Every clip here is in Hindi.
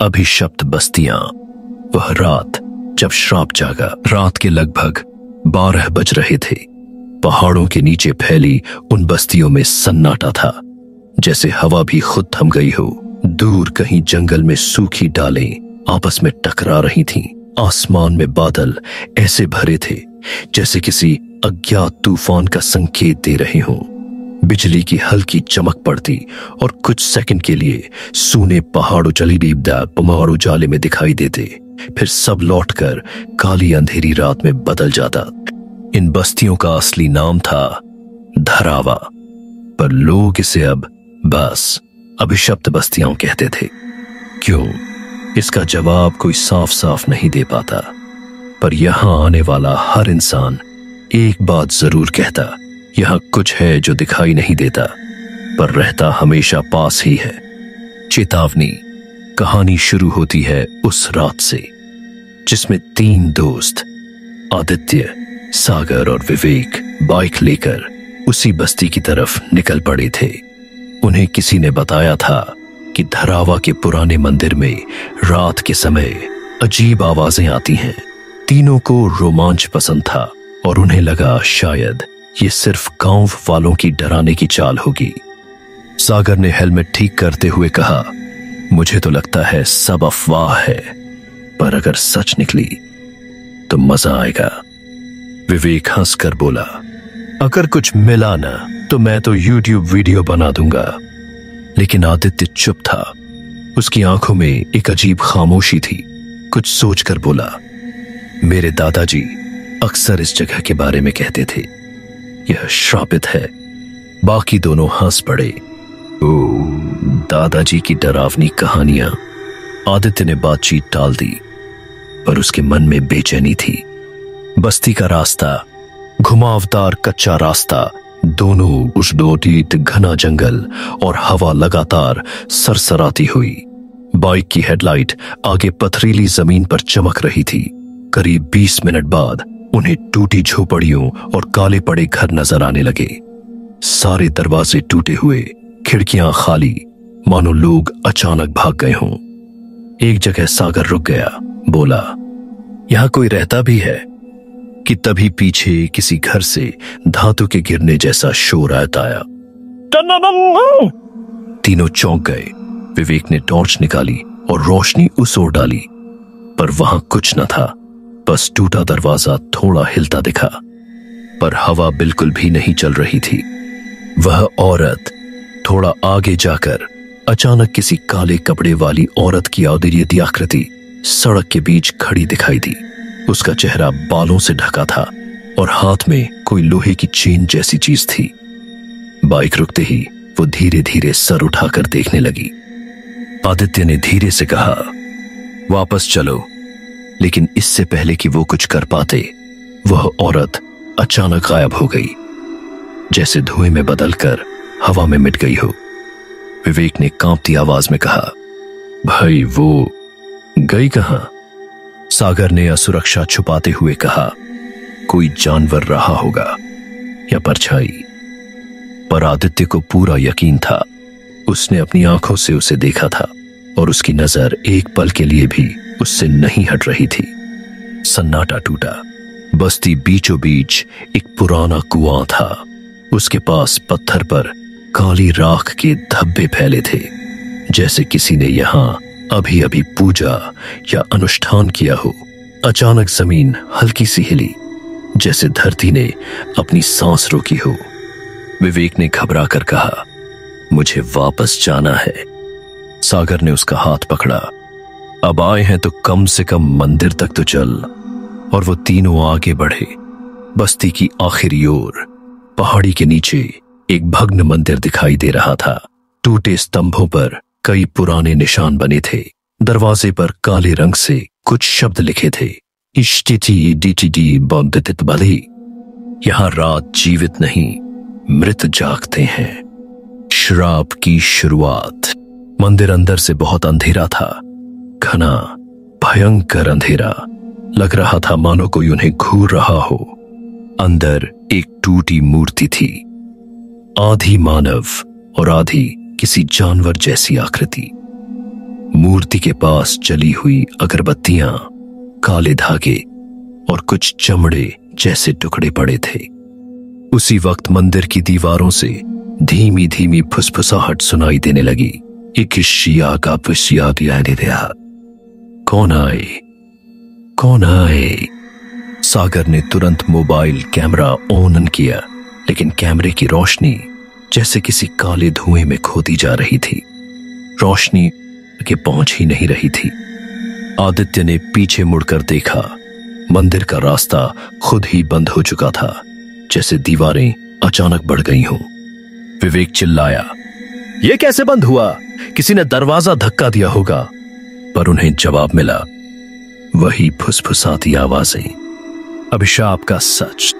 अभिशप्त बस्तियां। वह रात जब श्राप जागा, रात के लगभग 12 बज रहे थे। पहाड़ों के नीचे फैली उन बस्तियों में सन्नाटा था, जैसे हवा भी खुद थम गई हो। दूर कहीं जंगल में सूखी डालें आपस में टकरा रही थीं। आसमान में बादल ऐसे भरे थे जैसे किसी अज्ञात तूफान का संकेत दे रहे हों। बिजली की हल्की चमक पड़ती और कुछ सेकंड के लिए सूने पहाड़ों पमाड़ो जाले में दिखाई देते, फिर सब लौटकर काली अंधेरी रात में बदल जाता। इन बस्तियों का असली नाम था धरावा, पर लोग इसे अब बस अभिशप्त बस्तियां कहते थे। क्यों, इसका जवाब कोई साफ साफ नहीं दे पाता, पर यहां आने वाला हर इंसान एक बात जरूर कहता, यहां कुछ है जो दिखाई नहीं देता पर रहता हमेशा पास ही है। चेतावनी। कहानी शुरू होती है उस रात से जिसमें 3 दोस्त आदित्य, सागर और विवेक बाइक लेकर उसी बस्ती की तरफ निकल पड़े थे। उन्हें किसी ने बताया था कि धरावा के पुराने मंदिर में रात के समय अजीब आवाजें आती हैं। तीनों को रोमांच पसंद था और उन्हें लगा शायद ये सिर्फ गांव वालों की डराने की चाल होगी। सागर ने हेलमेट ठीक करते हुए कहा, मुझे तो लगता है सब अफवाह है, पर अगर सच निकली तो मजा आएगा। विवेक हंसकर बोला, अगर कुछ मिला ना तो मैं तो YouTube वीडियो बना दूंगा। लेकिन आदित्य चुप था। उसकी आंखों में एक अजीब खामोशी थी। कुछ सोचकर बोला, मेरे दादाजी अक्सर इस जगह के बारे में कहते थे, यह श्रापित है। बाकी दोनों हंस पड़े। ओ, दादाजी की डरावनी कहानियां। आदित्य ने बातचीत टाल दी, पर उसके मन में बेचैनी थी। बस्ती का रास्ता, घुमावदार कच्चा रास्ता, दोनों उष्णोटीत घना जंगल और हवा लगातार सरसराती हुई। बाइक की हेडलाइट आगे पथरीली जमीन पर चमक रही थी। करीब 20 मिनट बाद उन्हें टूटी झोपड़ियों और काले पड़े घर नजर आने लगे। सारे दरवाजे टूटे हुए, खिड़कियां खाली, मानो लोग अचानक भाग गए हों। एक जगह सागर रुक गया, बोला, यहां कोई रहता भी है? कि तभी पीछे किसी घर से धातु के गिरने जैसा शोर आया। तीनों चौंक गए। विवेक ने टॉर्च निकाली और रोशनी उस ओर डाली, पर वहां कुछ न था। बस टूटा दरवाजा थोड़ा हिलता दिखा, पर हवा बिल्कुल भी नहीं चल रही थी। वह औरत थोड़ा आगे जाकर अचानक किसी काले कपड़े वाली औरत की अद्वितीय आकृति सड़क के बीच खड़ी दिखाई दी। उसका चेहरा बालों से ढका था और हाथ में कोई लोहे की चेन जैसी चीज थी। बाइक रुकते ही वो धीरे धीरे सर उठाकर देखने लगी। आदित्य ने धीरे से कहा, वापस चलो। लेकिन इससे पहले कि वो कुछ कर पाते, वह औरत अचानक गायब हो गई, जैसे धुएं में बदलकर हवा में मिट गई हो। विवेक ने कांपती आवाज में कहा, भाई वो गई कहां? सागर ने असुरक्षा छुपाते हुए कहा, कोई जानवर रहा होगा या परछाई। पर आदित्य को पूरा यकीन था। उसने अपनी आंखों से उसे देखा था और उसकी नजर एक पल के लिए भी उससे नहीं हट रही थी। सन्नाटा टूटा। बस्ती बीचों बीच एक पुराना कुआं था। उसके पास पत्थर पर काली राख के धब्बे फैले थे, जैसे किसी ने यहां अभी अभी पूजा या अनुष्ठान किया हो। अचानक जमीन हल्की सी हिली, जैसे धरती ने अपनी सांस रोकी हो। विवेक ने घबरा कर कहा, मुझे वापस जाना है। सागर ने उसका हाथ पकड़ा, अब आए हैं तो कम से कम मंदिर तक तो चल। और वो तीनों आगे बढ़े। बस्ती की आखिरी ओर पहाड़ी के नीचे एक भग्न मंदिर दिखाई दे रहा था। टूटे स्तंभों पर कई पुराने निशान बने थे। दरवाजे पर काले रंग से कुछ शब्द लिखे थे, इष्टिटी डिटिडी बौद्धित बली। यहां रात जीवित नहीं, मृत जागते हैं। श्राप की शुरुआत। मंदिर अंदर से बहुत अंधेरा था, घना भयंकर अंधेरा। लग रहा था मानो कोई उन्हें घूर रहा हो। अंदर एक टूटी मूर्ति थी, आधी मानव और आधी किसी जानवर जैसी आकृति। मूर्ति के पास जली हुई अगरबत्तियां, काले धागे और कुछ चमड़े जैसे टुकड़े पड़े थे। उसी वक्त मंदिर की दीवारों से धीमी धीमी फुसफुसाहट सुनाई देने लगी। कौन आए, कौन आए? सागर ने तुरंत मोबाइल कैमरा ऑन किया, लेकिन कैमरे की रोशनी जैसे किसी काले धुएं में खोती जा रही थी। रोशनी के पहुंच ही नहीं रही थी। आदित्य ने पीछे मुड़कर देखा। मंदिर का रास्ता खुद ही बंद हो चुका था, जैसे दीवारें अचानक बढ़ गई हों। विवेक चिल्लाया, यह कैसे बंद हुआ? किसी ने दरवाजा धक्का दिया होगा। पर उन्हें जवाब मिला, वही फुसफुसाती आवाजें। अभिशाप का सच।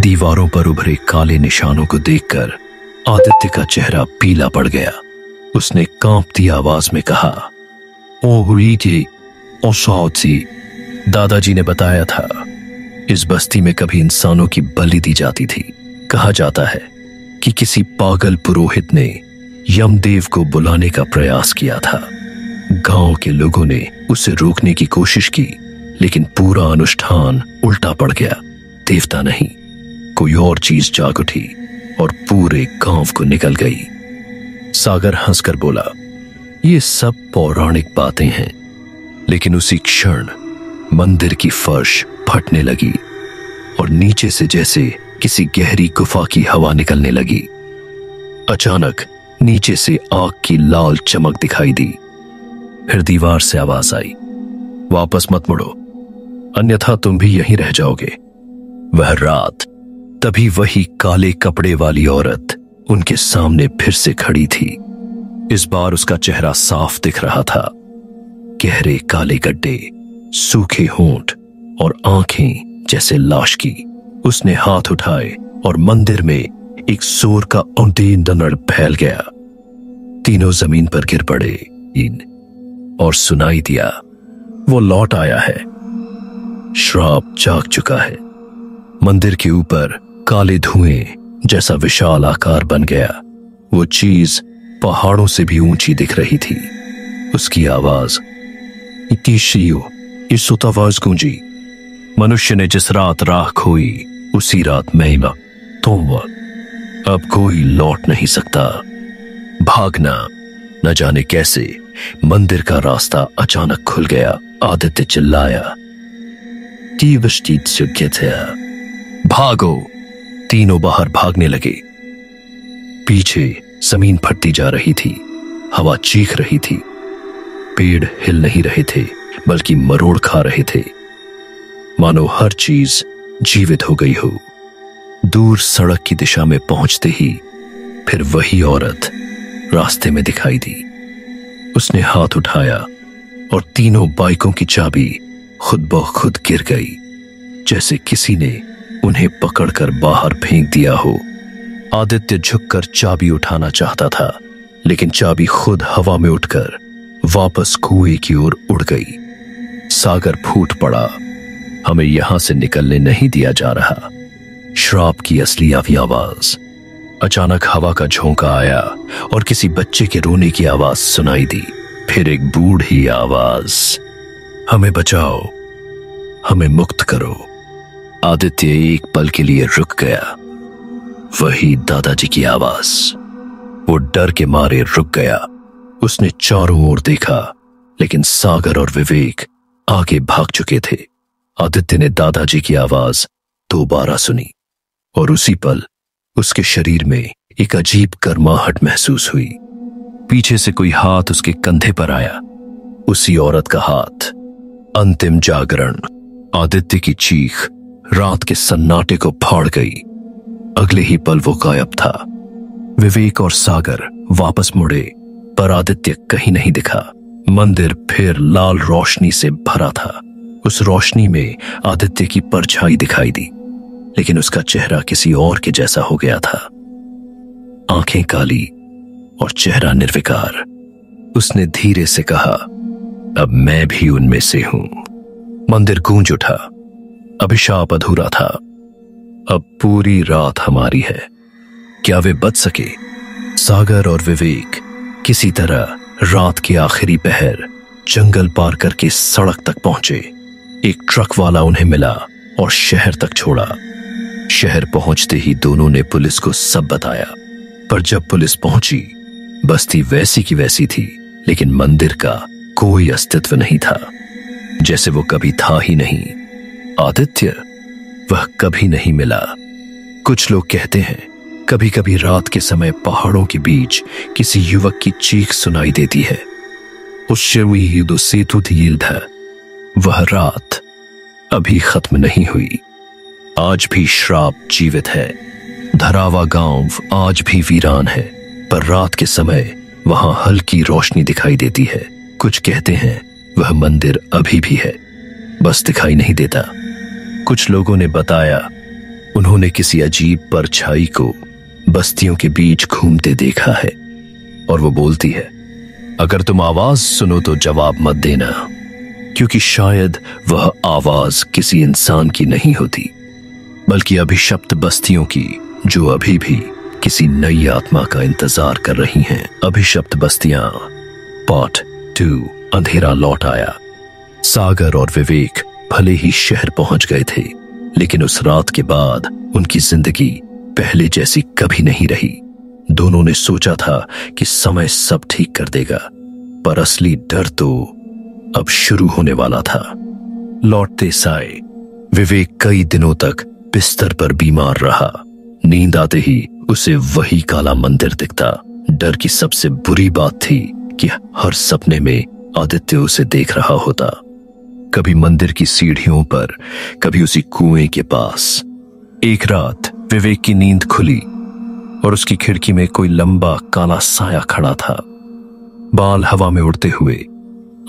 दीवारों पर उभरे काले निशानों को देखकर आदित्य का चेहरा पीला पड़ गया। उसने कांपती आवाज में कहा, ओ रीति, ओ साउथी। दादाजी ने बताया था, इस बस्ती में कभी इंसानों की बलि दी जाती थी। कहा जाता है कि किसी पागल पुरोहित ने यमदेव को बुलाने का प्रयास किया था। गांव के लोगों ने उसे रोकने की कोशिश की, लेकिन पूरा अनुष्ठान उल्टा पड़ गया। देवता नहीं, कोई और चीज जाग उठी और पूरे गांव को निकल गई। सागर हंसकर बोला, ये सब पौराणिक बातें हैं। लेकिन उसी क्षण मंदिर की फर्श फटने लगी और नीचे से जैसे किसी गहरी गुफा की हवा निकलने लगी। अचानक नीचे से आग की लाल चमक दिखाई दी। फिर दीवार से आवाज आई, वापस मत मुड़ो, अन्यथा तुम भी यहीं रह जाओगे। वह रात तभी वही काले कपड़े वाली औरत उनके सामने फिर से खड़ी थी। इस बार उसका चेहरा साफ दिख रहा था। गहरे काले गड्ढे, सूखे होंठ और आंखें जैसे लाश की। उसने हाथ उठाए और मंदिर में एक जोर का औंधेन दनड़ फैल गया। तीनों जमीन पर गिर पड़े और सुनाई दिया, वो लौट आया है। श्राप जाग चुका है। मंदिर के ऊपर काले धुएं जैसा विशाल आकार बन गया। वो चीज पहाड़ों से भी ऊंची दिख रही थी। उसकी आवाज इस आवाज गूंजी। मनुष्य ने जिस रात राह खोई, उसी रात मैं तुम अब कोई लौट नहीं सकता। भागना। न जाने कैसे मंदिर का रास्ता अचानक खुल गया। आदित्य चिल्लाया, भागो। तीनों बाहर भागने लगे। पीछे जमीन फटती जा रही थी, हवा चीख रही थी। पेड़ हिल नहीं रहे थे, बल्कि मरोड़ खा रहे थे, मानो हर चीज जीवित हो गई हो। दूर सड़क की दिशा में पहुंचते ही फिर वही औरत रास्ते में दिखाई दी। उसने हाथ उठाया और तीनों बाइकों की चाबी खुद ब खुद गिर गई, जैसे किसी ने उन्हें पकड़कर बाहर फेंक दिया हो। आदित्य झुककर चाबी उठाना चाहता था, लेकिन चाबी खुद हवा में उठकर वापस कुएं की ओर उड़ गई। सागर फूट पड़ा, हमें यहां से निकलने नहीं दिया जा रहा। श्राप की असली आवाज। अचानक हवा का झोंका आया और किसी बच्चे के रोने की आवाज सुनाई दी। फिर एक बूढ़ी आवाज, हमें बचाओ, हमें मुक्त करो। आदित्य एक पल के लिए रुक गया। वही दादाजी की आवाज। वो डर के मारे रुक गया। उसने चारों ओर देखा, लेकिन सागर और विवेक आगे भाग चुके थे। आदित्य ने दादाजी की आवाज दोबारा सुनी और उसी पल उसके शरीर में एक अजीब गर्माहट महसूस हुई। पीछे से कोई हाथ उसके कंधे पर आया। उसी औरत का हाथ। अंतिम जागरण। आदित्य की चीख रात के सन्नाटे को फाड़ गई। अगले ही पल वो गायब था। विवेक और सागर वापस मुड़े, पर आदित्य कहीं नहीं दिखा। मंदिर फिर लाल रोशनी से भरा था। उस रोशनी में आदित्य की परछाई दिखाई दी, लेकिन उसका चेहरा किसी और के जैसा हो गया था। आंखें काली और चेहरा निर्विकार। उसने धीरे से कहा, अब मैं भी उनमें से हूं। मंदिर गूंज उठा। अभिशाप अधूरा था। अब पूरी रात हमारी है। क्या वे बच सके? सागर और विवेक किसी तरह रात के आखिरी पहर जंगल पार करके सड़क तक पहुंचे। एक ट्रक वाला उन्हें मिला और शहर तक छोड़ा। शहर पहुंचते ही दोनों ने पुलिस को सब बताया, पर जब पुलिस पहुंची बस्ती वैसी की वैसी थी, लेकिन मंदिर का कोई अस्तित्व नहीं था, जैसे वो कभी था ही नहीं। आदित्य वह कभी नहीं मिला। कुछ लोग कहते हैं कभी कभी रात के समय पहाड़ों के बीच किसी युवक की चीख सुनाई देती है। वह रात अभी खत्म नहीं हुई। आज भी श्राप जीवित है। धरावा गांव आज भी वीरान है, पर रात के समय वहां हल्की रोशनी दिखाई देती है। कुछ कहते हैं वह मंदिर अभी भी है, बस दिखाई नहीं देता। कुछ लोगों ने बताया उन्होंने किसी अजीब परछाई को बस्तियों के बीच घूमते देखा है, और वो बोलती है अगर तुम आवाज सुनो तो जवाब मत देना, क्योंकि शायद वह आवाज किसी इंसान की नहीं होती, बल्कि अभिशप्त बस्तियों की, जो अभी भी किसी नई आत्मा का इंतजार कर रही हैं। अभिशप्त बस्तियां पार्ट 2। अंधेरा लौट आया। सागर और विवेक भले ही शहर पहुंच गए थे, लेकिन उस रात के बाद उनकी जिंदगी पहले जैसी कभी नहीं रही। दोनों ने सोचा था कि समय सब ठीक कर देगा, पर असली डर तो अब शुरू होने वाला था। लौटते साए विवेक कई दिनों तक बिस्तर पर बीमार रहा। नींद आते ही उसे वही काला मंदिर दिखता। डर की सबसे बुरी बात थी कि हर सपने में आदित्य उसे देख रहा होता, कभी मंदिर की सीढ़ियों पर, कभी उसी कुएं के पास। एक रात विवेक की नींद खुली और उसकी खिड़की में कोई लंबा काला साया खड़ा था, बाल हवा में उड़ते हुए,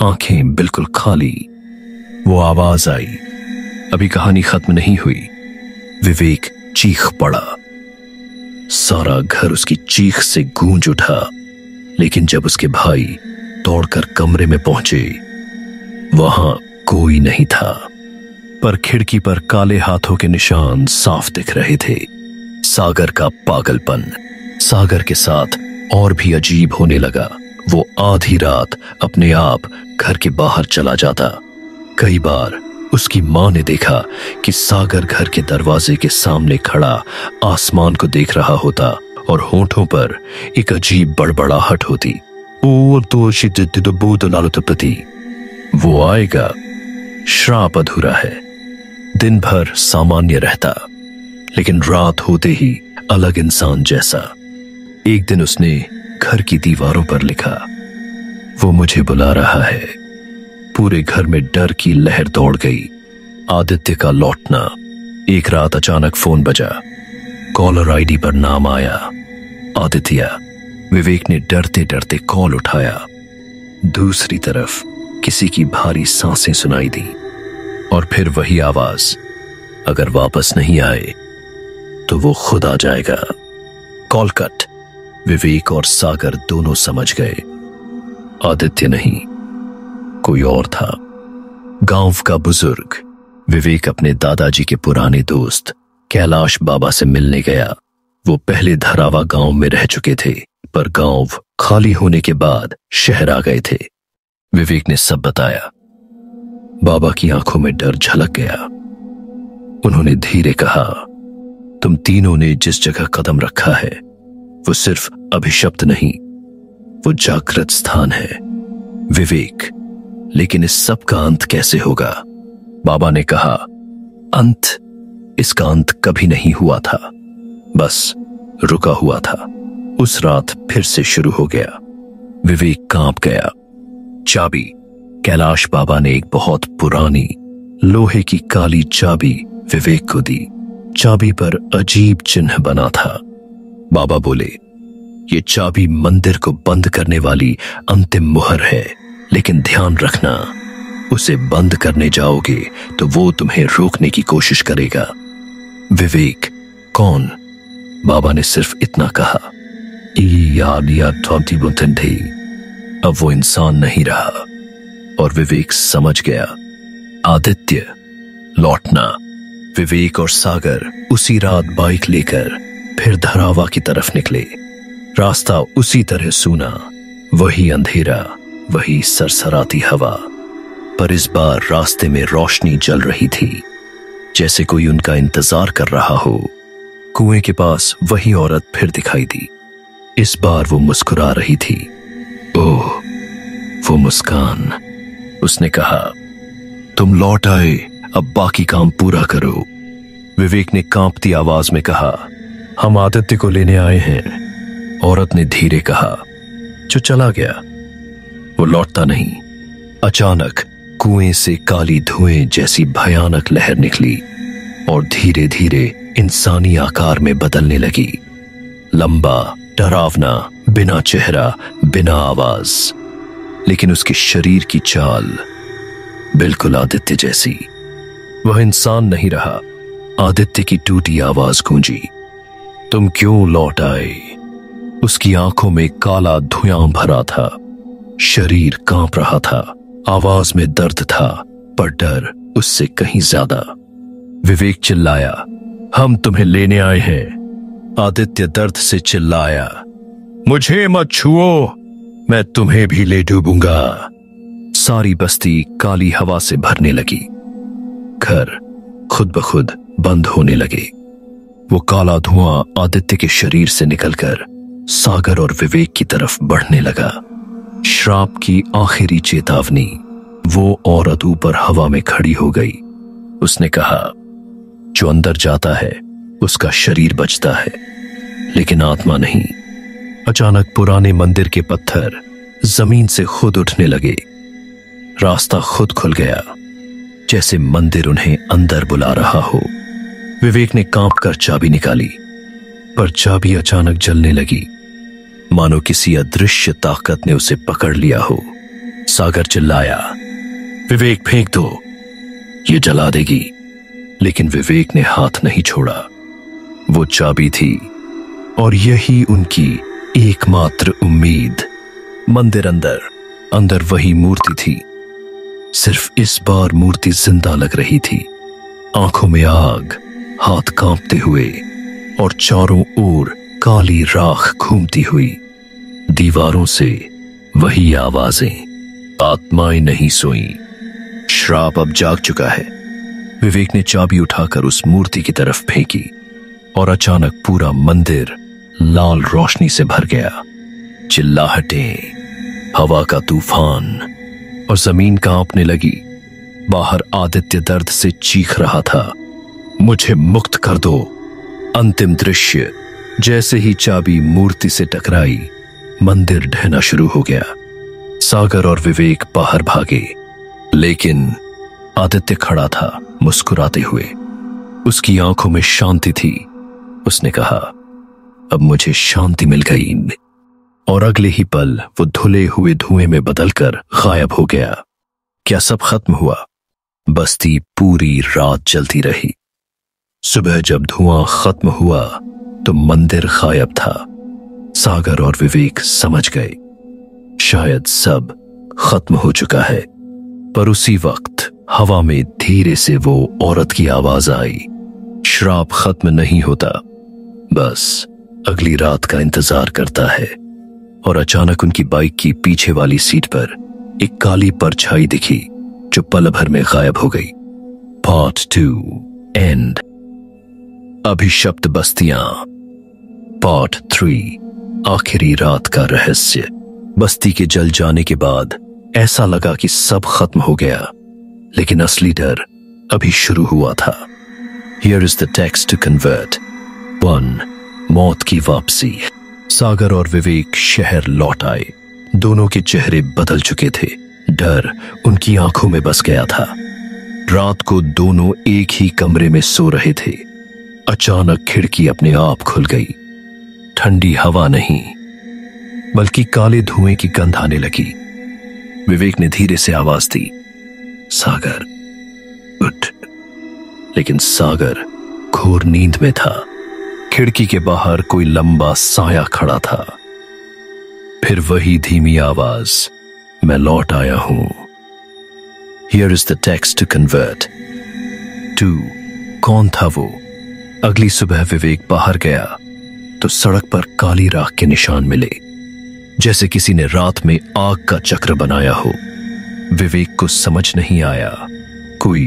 आंखें बिल्कुल खाली। वो आवाज आई, अभी कहानी खत्म नहीं हुई। विवेक चीख पड़ा। सारा घर उसकी चीख से गूंज उठा, लेकिन जब उसके भाई दौड़कर कमरे में पहुंचे, वहां कोई नहीं था, पर खिड़की पर काले हाथों के निशान साफ दिख रहे थे। सागर का पागलपन सागर के साथ और भी अजीब होने लगा। वो आधी रात अपने आप घर के बाहर चला जाता। कई बार उसकी मां ने देखा कि सागर घर के दरवाजे के सामने खड़ा आसमान को देख रहा होता और होठों पर एक अजीब बड़बड़ाहट होती। वो आएगा, श्राप अधूरा है। दिन भर सामान्य रहता, लेकिन रात होते ही अलग इंसान जैसा। एक दिन उसने घर की दीवारों पर लिखा, वो मुझे बुला रहा है। पूरे घर में डर की लहर दौड़ गई। आदित्य का लौटना। एक रात अचानक फोन बजा। कॉलर आईडी पर नाम आया, आदित्य। विवेक ने डरते डरते कॉल उठाया। दूसरी तरफ किसी की भारी सांसें सुनाई दी, और फिर वही आवाज, अगर वापस नहीं आए तो वो खुद आ जाएगा। Call cut. विवेक और सागर दोनों समझ गए, आदित्य नहीं, कोई और था। गांव का बुजुर्ग। विवेक अपने दादाजी के पुराने दोस्त कैलाश बाबा से मिलने गया। वो पहले धरावा गांव में रह चुके थे, पर गांव खाली होने के बाद शहर आ गए थे। विवेक ने सब बताया। बाबा की आंखों में डर झलक गया। उन्होंने धीरे कहा, तुम तीनों ने जिस जगह कदम रखा है वो सिर्फ अभिशप्त नहीं, वो जागृत स्थान है। विवेक, लेकिन इस सब का अंत कैसे होगा? बाबा ने कहा, अंत? इसका अंत कभी नहीं हुआ था, बस रुका हुआ था। उस रात फिर से शुरू हो गया। विवेक कांप गया। चाबी। कैलाश बाबा ने एक बहुत पुरानी लोहे की काली चाबी विवेक को दी। चाबी पर अजीब चिन्ह बना था। बाबा बोले, ये चाबी मंदिर को बंद करने वाली अंतिम मुहर है, लेकिन ध्यान रखना, उसे बंद करने जाओगे तो वो तुम्हें रोकने की कोशिश करेगा। विवेक, कौन? बाबा ने सिर्फ इतना कहा। अब वो इंसान नहीं रहा, और विवेक समझ गया, आदित्य लौटना। विवेक और सागर उसी रात बाइक लेकर फिर धरावा की तरफ निकले। रास्ता उसी तरह सूना, वही अंधेरा, वही सरसराती हवा, पर इस बार रास्ते में रोशनी जल रही थी, जैसे कोई उनका इंतजार कर रहा हो। कुएं के पास वही औरत फिर दिखाई दी। इस बार वो मुस्कुरा रही थी। ओह, वो मुस्कान। उसने कहा, तुम लौट आए, अब बाकी काम पूरा करो। विवेक ने कांपती आवाज में कहा, हम आदित्य को लेने आए हैं। औरत ने धीरे कहा, जो चला गया। वो लौटता नहीं। अचानक कुएं से काली धुएं जैसी भयानक लहर निकली और धीरे धीरे इंसानी आकार में बदलने लगी। लंबा, डरावना, बिना चेहरा, बिना आवाज, लेकिन उसके शरीर की चाल बिल्कुल आदित्य जैसी। वह इंसान नहीं रहा। आदित्य की टूटी आवाज गूंजी, तुम क्यों लौट आए? उसकी आंखों में काला धुआं भरा था, शरीर कांप रहा था, आवाज में दर्द था, पर डर उससे कहीं ज्यादा। विवेक चिल्लाया, हम तुम्हें लेने आए हैं। आदित्य दर्द से चिल्लाया, मुझे मत छुओ, मैं तुम्हें भी ले डूबूंगा। सारी बस्ती काली हवा से भरने लगी। घर खुद ब खुद बंद होने लगे। वो काला धुआं आदित्य के शरीर से निकलकर सागर और विवेक की तरफ बढ़ने लगा। श्राप की आखिरी चेतावनी। वो औरत ऊपर हवा में खड़ी हो गई। उसने कहा, जो अंदर जाता है उसका शरीर बचता है, लेकिन आत्मा नहीं। अचानक पुराने मंदिर के पत्थर जमीन से खुद उठने लगे। रास्ता खुद खुल गया, जैसे मंदिर उन्हें अंदर बुला रहा हो। विवेक ने कांपकर चाबी निकाली, पर चाबी अचानक जलने लगी, मानो किसी अदृश्य ताकत ने उसे पकड़ लिया हो। सागर चिल्लाया, विवेक फेंक दो, ये जला देगी। लेकिन विवेक ने हाथ नहीं छोड़ा। वो चाबी थी और यही उनकी एकमात्र उम्मीद। मंदिर अंदर वही मूर्ति थी। सिर्फ इस बार मूर्ति जिंदा लग रही थी। आंखों में आग, हाथ कांपते हुए, और चारों ओर काली राख घूमती हुई। दीवारों से वही आवाजें, आत्माएं नहीं सोई। श्राप अब जाग चुका है। विवेक ने चाबी उठाकर उस मूर्ति की तरफ फेंकी और अचानक पूरा मंदिर लाल रोशनी से भर गया। चिल्लाहटें, हवा का तूफान और जमीन कांपने लगी। बाहर आदित्य दर्द से चीख रहा था, मुझे मुक्त कर दो। अंतिम दृश्य। जैसे ही चाबी मूर्ति से टकराई, मंदिर ढहना शुरू हो गया। सागर और विवेक बाहर भागे, लेकिन आदित्य खड़ा था मुस्कुराते हुए। उसकी आंखों में शांति थी। उसने कहा, अब मुझे शांति मिल गई। और अगले ही पल वो धुले हुए धुएं में बदलकर गायब हो गया। क्या सब खत्म हुआ? बस्ती पूरी रात जलती रही। सुबह जब धुआं खत्म हुआ तो मंदिर गायब था। सागर और विवेक समझ गए, शायद सब खत्म हो चुका है। पर उसी वक्त हवा में धीरे से वो औरत की आवाज आई, श्राप खत्म नहीं होता, बस अगली रात का इंतजार करता है। और अचानक उनकी बाइक की पीछे वाली सीट पर एक काली परछाई दिखी, जो पल भर में गायब हो गई। Part 2 and. अभिशप्त बस्तियां। पार्ट 3 आखिरी रात का रहस्य। बस्ती के जल जाने के बाद ऐसा लगा कि सब खत्म हो गया, लेकिन असली डर अभी शुरू हुआ था। Here is the text to convert. 1. मौत की वापसी। सागर और विवेक शहर लौट आए। दोनों के चेहरे बदल चुके थे। डर उनकी आंखों में बस गया था। रात को दोनों एक ही कमरे में सो रहे थे। अचानक खिड़की अपने आप खुल गई। ठंडी हवा नहीं, बल्कि काले धुएं की गंध आने लगी। विवेक ने धीरे से आवाज दी, सागर उठ। लेकिन सागर घोर नींद में था। खिड़की के बाहर कोई लंबा साया खड़ा था। फिर वही धीमी आवाज, मैं लौट आया हूं। Here is the text to convert. 2. कौन था वो? अगली सुबह विवेक बाहर गया तो सड़क पर काली राख के निशान मिले। जैसे किसी ने रात में आग का चक्र बनाया हो। विवेक को समझ नहीं आया। कोई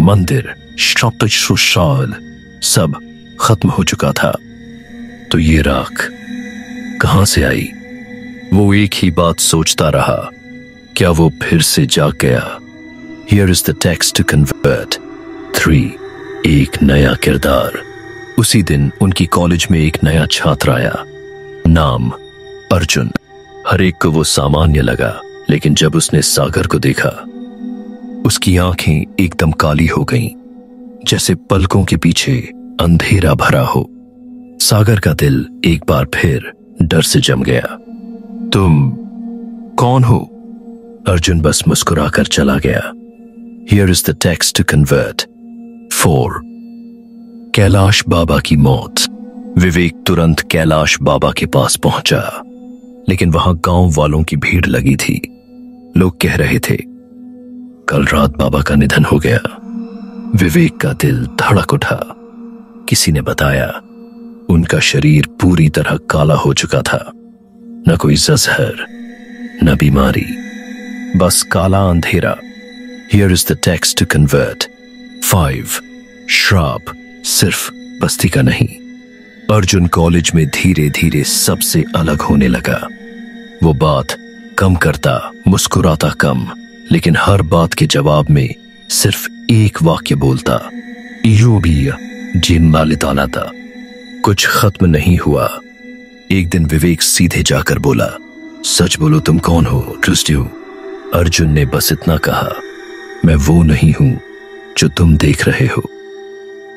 मंदिर, शब्द, सब खत्म हो चुका था। तो ये राख कहां से आई? वो एक ही बात सोचता रहा, क्या वो फिर से जाग गया? Here is the text to convert 3. एक नया किरदार। उसी दिन उनकी कॉलेज में एक नया छात्र आया, नाम अर्जुन। हर एक को वो सामान्य लगा, लेकिन जब उसने सागर को देखा, उसकी आंखें एकदम काली हो गईं, जैसे पलकों के पीछे अंधेरा भरा हो। सागर का दिल एक बार फिर डर से जम गया। तुम कौन हो? अर्जुन बस मुस्कुराकर चला गया। Here is the text to convert 4. Kailash बाबा की मौत। विवेक तुरंत कैलाश बाबा के पास पहुंचा, लेकिन वहां गांव वालों की भीड़ लगी थी। लोग कह रहे थे, कल रात बाबा का निधन हो गया। विवेक का दिल धड़क उठा। किसी ने बताया, उनका शरीर पूरी तरह काला हो चुका था। न कोई जज़हर, न बीमारी, बस काला अंधेरा। Here is the text to convert 5. श्राप सिर्फ बस्ती का नहीं। अर्जुन कॉलेज में धीरे धीरे सबसे अलग होने लगा। वो बात कम करता, मुस्कुराता कम, लेकिन हर बात के जवाब में सिर्फ एक वाक्य बोलता, यो भी जिन मालिताला था। कुछ खत्म नहीं हुआ। एक दिन विवेक सीधे जाकर बोला, सच बोलो, तुम कौन हो? Trust you. अर्जुन ने बस इतना कहा, मैं वो नहीं हूं जो तुम देख रहे हो,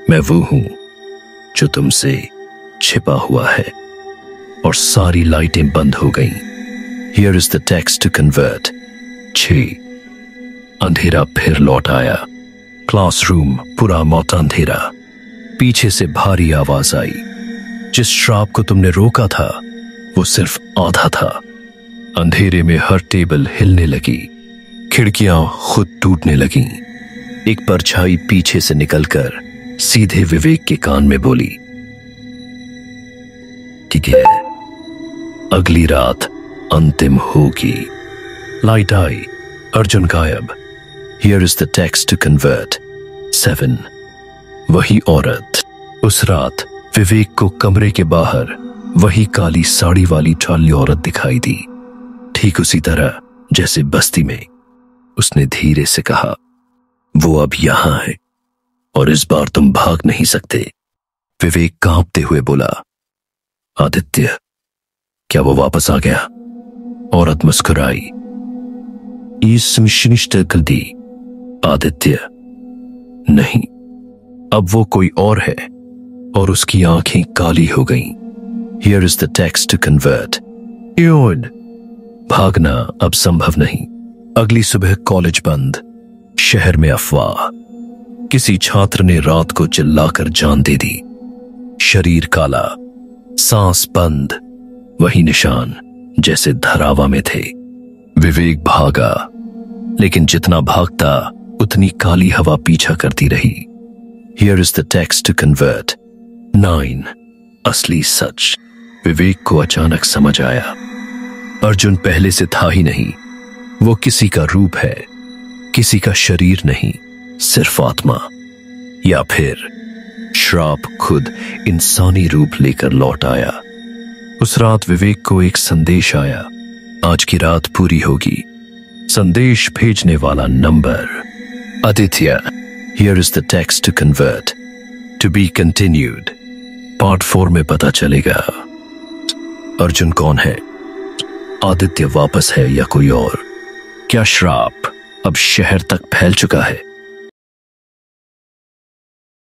मैं वो हूं जो तुमसे छिपा हुआ है। और सारी लाइटें बंद हो गईं। Here is the text to convert 6. अंधेरा फिर लौट आया। क्लासरूम पूरा मौत अंधेरा। पीछे से भारी आवाज आई, जिस श्राप को तुमने रोका था वो सिर्फ आधा था। अंधेरे में हर टेबल हिलने लगी, खिड़कियां खुद टूटने लगीं। एक परछाई पीछे से निकलकर सीधे विवेक के कान में बोली, ठीक है, अगली रात अंतिम होगी। लाइट आई, अर्जुन गायब। Here is the text to convert 7. वही औरत। उस रात विवेक को कमरे के बाहर वही काली साड़ी वाली ठाली औरत दिखाई दी, ठीक उसी तरह जैसे बस्ती में। उसने धीरे से कहा, वो अब यहां है और इस बार तुम भाग नहीं सकते। विवेक कांपते हुए बोला, आदित्य, क्या वो वापस आ गया? औरत मुस्कुराई, दी। आदित्य, नहीं, अब वो कोई और है। और उसकी आंखें काली हो गईं। Here is the text to convert 8. भागना अब संभव नहीं। अगली सुबह कॉलेज बंद, शहर में अफवाह। किसी छात्र ने रात को चिल्लाकर जान दे दी। शरीर काला, सांस बंद, वही निशान जैसे धरावा में थे। विवेक भागा, लेकिन जितना भागता उतनी काली हवा पीछा करती रही। Here is the text to convert 9. असली सच। विवेक को अचानक समझ आया, अर्जुन पहले से था ही नहीं। वो किसी का रूप है, किसी का शरीर नहीं, सिर्फ आत्मा। या फिर श्राप खुद इंसानी रूप लेकर लौट आया। उस रात विवेक को एक संदेश आया, आज की रात पूरी होगी। संदेश भेजने वाला number Aditya. Here is the text to convert. To be continued. Part 4 में पता चलेगा अर्जुन कौन है, आदित्य वापस है या कोई और। क्या श्राप अब शहर तक फैल चुका है?